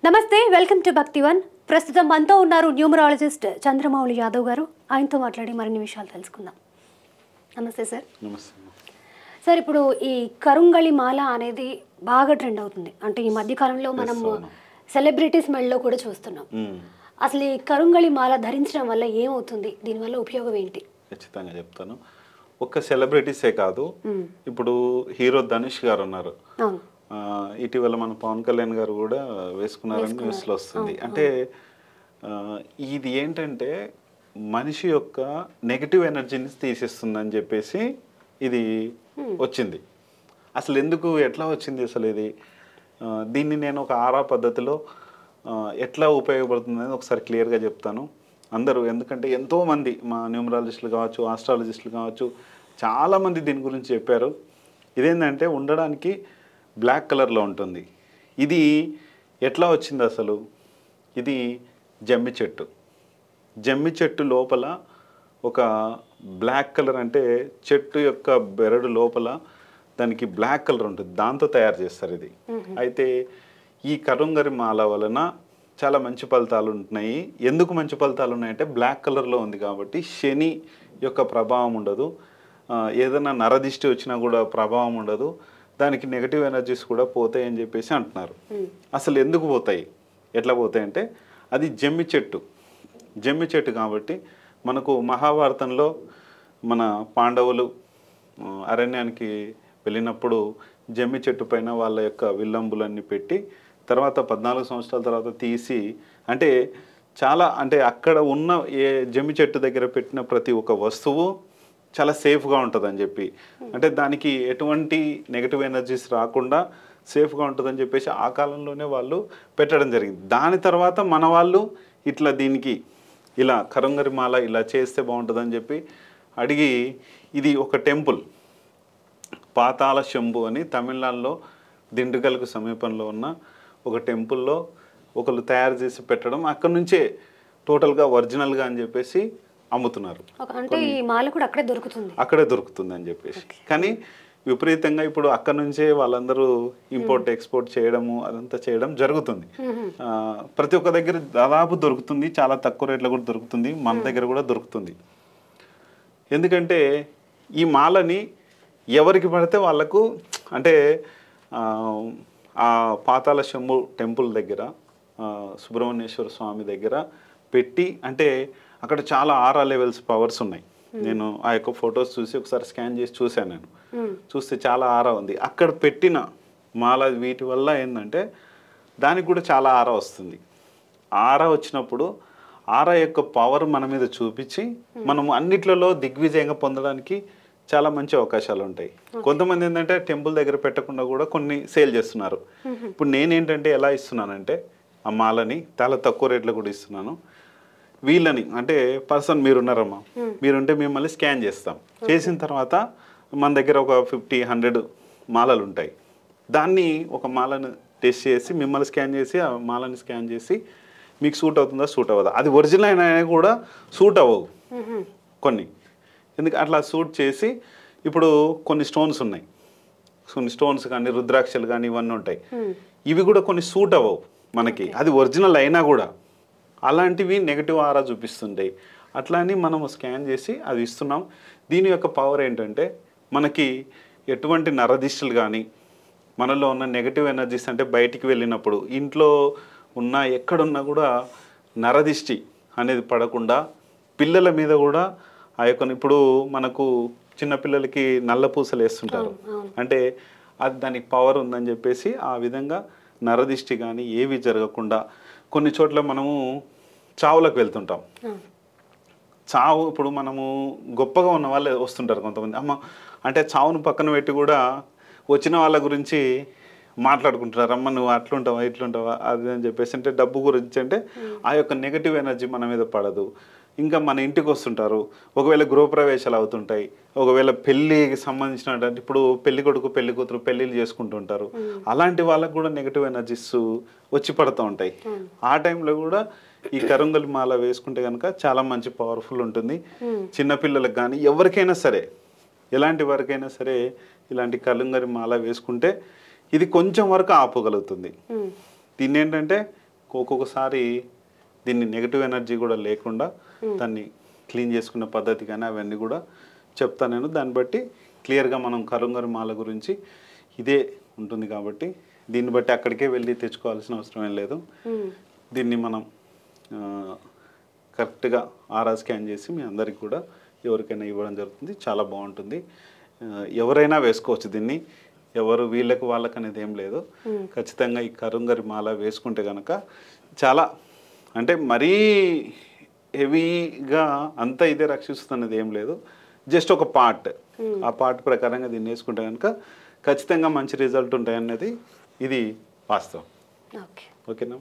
నమస్తే, welcome to Bhaktivan. ప్రస్తుతం మనతో ఉన్నారు న్యూమరాలజిస్ట్ చంద్రమౌళి యాదవ్ గారు. ఆయనతో మాట్లాడి మరిన్ని విషయాలు తెలుసుకుందాం. నమస్తే సార్. నమస్తే సార్, ఇప్పుడు ఈ కరుంగళి మాల అనేది బాగా ట్రెండ్ అవుతుంది. అంటే ఈ మధ్య కాలంలో మనం సెలబ్రిటీస్ మెడలో కూడా చూస్తున్నాం. అసలు ఈ కరుంగళి మాల ధరించడం వల్ల ఏమవుతుంది, దీనివల్ల ఉపయోగం ఏంటి? ఖచ్చితంగా చెప్తాను. ఒక్క సెలబ్రిటీసే కాదు, ఇప్పుడు హీరో ధనుష్ గారు ఉన్నారు. ఇటీవల మన పవన్ కళ్యాణ్ గారు కూడా వేసుకున్నారని న్యూస్లో వస్తుంది. అంటే ఇది ఏంటంటే మనిషి యొక్క నెగిటివ్ ఎనర్జీని తీసేస్తుందని చెప్పేసి ఇది వచ్చింది. అసలు ఎందుకు, ఎట్లా వచ్చింది అసలు ఇది? దీన్ని నేను ఒక ఆరా పద్ధతిలో ఎట్లా ఉపయోగపడుతుందని ఒకసారి క్లియర్గా చెప్తాను. అందరూ, ఎందుకంటే ఎంతోమంది మా న్యూమరాలజిస్టులు కావచ్చు, ఆస్ట్రాలజిస్టులు కావచ్చు, చాలామంది దీని గురించి చెప్పారు. ఇదేంటంటే ఉండడానికి బ్లాక్ కలర్లో ఉంటుంది. ఇది ఎట్లా వచ్చింది అసలు? ఇది జమ్మి చెట్టు. జమ్మి చెట్టు లోపల ఒక బ్లాక్ కలర్, అంటే చెట్టు యొక్క బెరడు లోపల దానికి బ్లాక్ కలర్ ఉంటుంది, దాంతో తయారు చేస్తారు ఇది. అయితే ఈ కరుంగరి మాల వలన చాలా మంచి ఫలితాలు ఉంటున్నాయి. ఎందుకు మంచి ఫలితాలు ఉన్నాయంటే బ్లాక్ కలర్లో ఉంది కాబట్టి శని యొక్క ప్రభావం ఉండదు, ఏదైనా నరదిష్టి వచ్చినా కూడా ప్రభావం ఉండదు, దానికి నెగిటివ్ ఎనర్జీస్ కూడా పోతాయి అని చెప్పేసి అంటున్నారు. అసలు ఎందుకు పోతాయి, ఎట్లా పోతాయి అంటే అది జమ్మి చెట్టు. జమ్మి చెట్టు కాబట్టి మనకు మహాభారతంలో మన పాండవులు అరణ్యానికి వెళ్ళినప్పుడు జమ్మి చెట్టు పైన వాళ్ళ యొక్క విల్లంబులన్నీ పెట్టి తర్వాత 14 సంవత్సరాల తర్వాత తీసి, అంటే చాలా, అంటే అక్కడ ఉన్న ఏ జమ్మి చెట్టు దగ్గర పెట్టిన ప్రతి ఒక్క వస్తువు చాలా సేఫ్గా ఉంటుందని చెప్పి, అంటే దానికి ఎటువంటి నెగిటివ్ ఎనర్జీస్ రాకుండా సేఫ్గా ఉంటుందని చెప్పేసి ఆ కాలంలోనే వాళ్ళు పెట్టడం జరిగింది. దాని తర్వాత మన వాళ్ళు ఇట్లా దీనికి ఇలా కరుంగరి మాల ఇలా చేస్తే బాగుంటుందని చెప్పి అడిగి, ఇది ఒక టెంపుల్ పాతాళ శంభు అని తమిళనాడులో దిండుగల్కు సమీపంలో ఉన్న ఒక టెంపుల్లో ఒకళ్ళు తయారు చేసి పెట్టడం, అక్కడ నుంచే టోటల్గా ఒరిజినల్గా అని చెప్పేసి అమ్ముతున్నారు. అంటే ఈ మాల కూడా అక్కడే దొరుకుతుంది, అక్కడే దొరుకుతుంది అని చెప్పేసి. కానీ విపరీతంగా ఇప్పుడు అక్కడ నుంచే వాళ్ళందరూ ఇంపోర్ట్ ఎక్స్పోర్ట్ చేయడము అదంతా చేయడం జరుగుతుంది. ప్రతి ఒక్క దగ్గర దాదాపు దొరుకుతుంది, చాలా తక్కువ రేట్లో కూడా దొరుకుతుంది, మన దగ్గర కూడా దొరుకుతుంది. ఎందుకంటే ఈ మాలని ఎవరికి పడితే వాళ్ళకు, అంటే ఆ పాతాళ శంభు టెంపుల్ దగ్గర సుబ్రహ్మణ్యేశ్వర స్వామి దగ్గర పెట్టి, అంటే అక్కడ చాలా ఆరా లెవెల్స్ పవర్స్ ఉన్నాయి. నేను ఆ యొక్క ఫొటోస్ చూసి ఒకసారి స్కాన్ చేసి చూశాను. నేను చూస్తే చాలా ఆరా ఉంది అక్కడ పెట్టిన మాల. వీటి వల్ల ఏంటంటే దానికి కూడా చాలా ఆరా వస్తుంది. ఆరా వచ్చినప్పుడు ఆరా యొక్క పవర్ మన మీద చూపించి మనము అన్నిట్లలో దిగ్విజయంగా పొందడానికి చాలా మంచి అవకాశాలు ఉంటాయి. కొంతమంది ఏంటంటే టెంపుల్ దగ్గర పెట్టకుండా కూడా కొన్ని సేల్ చేస్తున్నారు. ఇప్పుడు నేనేంటంటే ఎలా ఇస్తున్నానంటే ఆ మాలని చాలా తక్కువ రేట్లో కూడా ఇస్తున్నాను. వీళ్ళని, అంటే పర్సన్ మీరున్నారమ్మా, మీరుంటే మిమ్మల్ని స్కాన్ చేస్తాం. చేసిన తర్వాత మన దగ్గర ఒక 50-100 మాలలు ఉంటాయి. దాన్ని ఒక మాలను టెస్ట్ చేసి మిమ్మల్ని స్కాన్ చేసి ఆ మాలని స్కాన్ చేసి మీకు సూట్ అవుతుందా సూట్ అవ్వదా, అది ఒరిజినల్ అయినా కూడా సూట్ అవ్వవు కొన్ని. ఎందుకు అట్లా సూట్ చేసి, ఇప్పుడు కొన్ని స్టోన్స్ ఉన్నాయి, కొన్ని స్టోన్స్ కానీ రుద్రాక్షలు కానీ ఇవన్నీ ఉంటాయి, ఇవి కూడా కొన్ని సూట్ అవ్వవు మనకి, అది ఒరిజినల్ అయినా కూడా. అలాంటివి నెగిటివ్ ఆరా చూపిస్తుంటాయి. అట్లా అని మనము స్కాన్ చేసి అది ఇస్తున్నాం. దీని యొక్క పవర్ ఏంటంటే మనకి ఎటువంటి నరదిష్టులు కానీ, మనలో ఉన్న నెగిటివ్ ఎనర్జీస్, అంటే బయటికి వెళ్ళినప్పుడు ఇంట్లో ఉన్న ఎక్కడున్నా కూడా నరదిష్టి అనేది పడకుండా, పిల్లల మీద కూడా ఆ యొక్క, ఇప్పుడు మనకు చిన్నపిల్లలకి నల్ల పూసలు వేస్తుంటారు, అంటే అది దానికి పవర్ ఉందని చెప్పేసి ఆ విధంగా నరదిష్టి కానీ ఏవి జరగకుండా. కొన్ని చోట్ల మనము చావులకు వెళ్తుంటాం. చావు, ఇప్పుడు మనము గొప్పగా ఉన్న వాళ్ళు వస్తుంటారు కొంతమంది, అమ్మ అంటే చావును పక్కన పెట్టి కూడా వచ్చిన వాళ్ళ గురించి మాట్లాడుకుంటున్నారు. అమ్మ నువ్వు అట్లుంటావా ఇట్లుంటావా అది అని చెప్పేసి, అంటే డబ్బు గురించి, అంటే ఆ యొక్క నెగిటివ్ ఎనర్జీ మన మీద పడదు. ఇంకా మన ఇంటికి వస్తుంటారు, ఒకవేళ గృహప్రవేశాలు అవుతుంటాయి, ఒకవేళ పెళ్ళికి సంబంధించిన, ఇప్పుడు పెళ్లి కొడుకు పెళ్లి కూతురు పెళ్ళిళ్ళు చేసుకుంటుంటారు, అలాంటి వాళ్ళకు కూడా నెగిటివ్ ఎనర్జీస్ వచ్చి పడుతూ ఉంటాయి. ఆ టైంలో కూడా ఈ కరుంగలి మాల వేసుకుంటే కనుక చాలా మంచి పవర్ఫుల్ ఉంటుంది. చిన్నపిల్లలకు కానీ ఎవరికైనా సరే, ఎలాంటి వరకైనా సరే ఇలాంటి కరుంగలి మాల వేసుకుంటే ఇది కొంచెం వరకు ఆపగలుగుతుంది. దీన్ని ఏంటంటే ఒక్కొక్కసారి దీన్ని నెగిటివ్ ఎనర్జీ కూడా లేకుండా దాన్ని క్లీన్ చేసుకునే పద్ధతి కానీ అవన్నీ కూడా చెప్తాను నేను. దాన్ని బట్టి క్లియర్గా మనం కరుంగరి మాల గురించి ఇదే ఉంటుంది కాబట్టి దీన్ని బట్టి అక్కడికే వెళ్ళి తెచ్చుకోవాల్సిన అవసరం ఏం లేదు. దీన్ని మనం కరెక్ట్గా ఆరా స్కాన్ చేసి మీ అందరికి కూడా ఎవరికైనా ఇవ్వడం జరుగుతుంది. చాలా బాగుంటుంది. ఎవరైనా వేసుకోవచ్చు దీన్ని, ఎవరు వీళ్ళకి వాళ్ళకి అనేది ఏం లేదు. ఖచ్చితంగా ఈ కరుంగరి మాల వేసుకుంటే కనుక చాలా అంటే మరీ హెవీగా అంత ఇదే రక్షిస్తున్నది ఏం లేదు. జస్ట్ ఒక పార్ట్, ఆ పార్ట్ ప్రకారంగా దీన్ని వేసుకుంటే కనుక ఖచ్చితంగా మంచి రిజల్ట్ ఉంటాయన్నది ఇది వాస్తవం. ఓకేనా?